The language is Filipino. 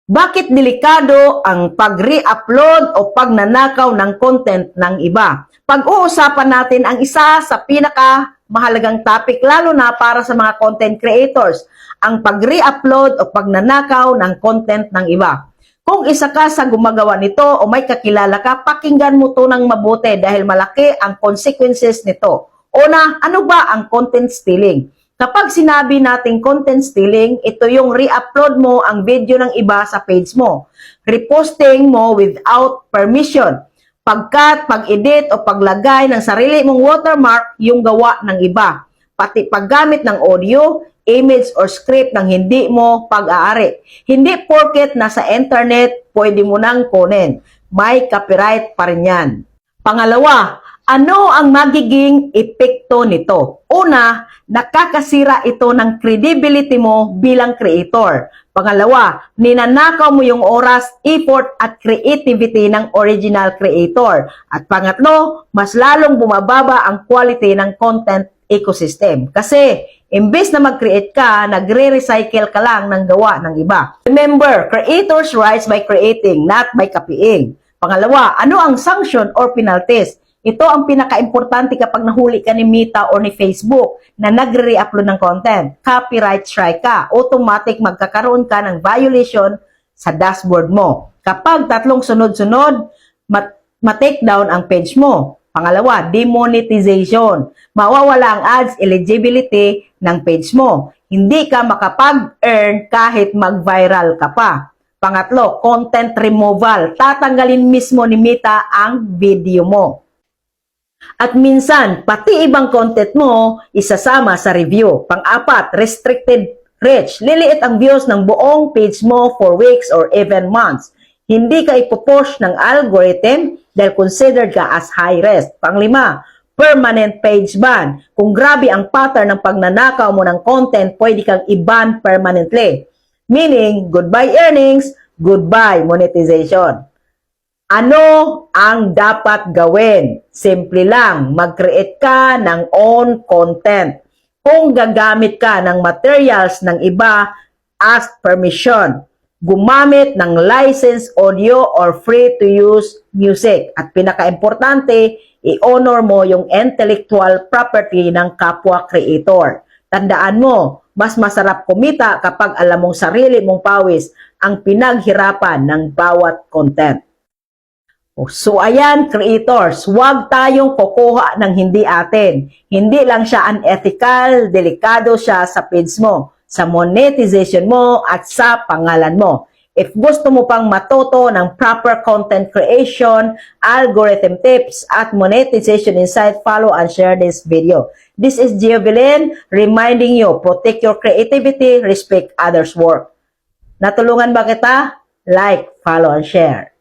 Bakit delikado ang pag-re-upload o pagnanakaw ng content ng iba? Pag-uusapan natin ang isa sa pinaka-mahalagang topic lalo na para sa mga content creators, ang pag-re-upload o pagnanakaw ng content ng iba. Kung isa ka sa gumagawa nito o may kakilala ka, pakinggan mo to ng mabuti dahil malaki ang consequences nito. Una, ano ba ang content stealing? Kapag sinabi nating content stealing, ito yung re-upload mo ang video ng iba sa page mo. Reposting mo without permission. Pagkat, pag-edit o paglagay ng sarili mong watermark yung gawa ng iba. Pati paggamit ng audio, image or script ng hindi mo pag-aari. Hindi porket nasa internet, pwede mo nang kunin. May copyright pa rin yan. Pangalawa, ano ang magiging epekto nito? Una, nakakasira ito ng credibility mo bilang creator. Pangalawa, ninanakaw mo yung oras, effort at creativity ng original creator. At pangatlo, mas lalong bumababa ang quality ng content ecosystem. Kasi, imbes na mag-create ka, nagre-recycle ka lang ng gawa ng iba. Remember, creators rise by creating, not by copying. Pangalawa, ano ang sanction or penalties? Ito ang pinaka-importante kapag nahuli ka ni Meta o ni Facebook na nagre-re-upload ng content. Copyright strike ka. Automatic magkakaroon ka ng violation sa dashboard mo. Kapag tatlong sunod-sunod, ma-take down ang page mo. Pangalawa, demonetization. Mawawala ang ads eligibility ng page mo. Hindi ka makapag-earn kahit mag-viral ka pa. Pangatlo, content removal. Tatanggalin mismo ni Meta ang video mo. At minsan, pati ibang content mo, isasama sa review. Pang-apat, restricted reach. Liliit ang views ng buong page mo for weeks or even months. Hindi ka ipopush ng algorithm dahil considered ka as high risk. Pang-lima, permanent page ban. Kung grabe ang pattern ng pagnanakaw mo ng content, pwede kang i-ban permanently. Meaning, goodbye earnings, goodbye monetization. Ano ang dapat gawin? Simple lang, mag-create ka ng own content. Kung gagamit ka ng materials ng iba, ask permission. Gumamit ng licensed audio or free-to-use music. At pinaka-importante, i-honor mo yung intellectual property ng kapwa creator. Tandaan mo, mas masarap kumita kapag alam mong sarili mong pawis ang pinaghirapan ng bawat content. So ayan, creators, huwag tayong kukuha ng hindi atin. Hindi lang siya unethical, delikado siya sa page mo, sa monetization mo at sa pangalan mo. If gusto mo pang matuto ng proper content creation, algorithm tips at monetization insight, follow and share this video. This is Giovelin reminding you, protect your creativity, respect others' work. Natulungan ba kita? Like, follow and share.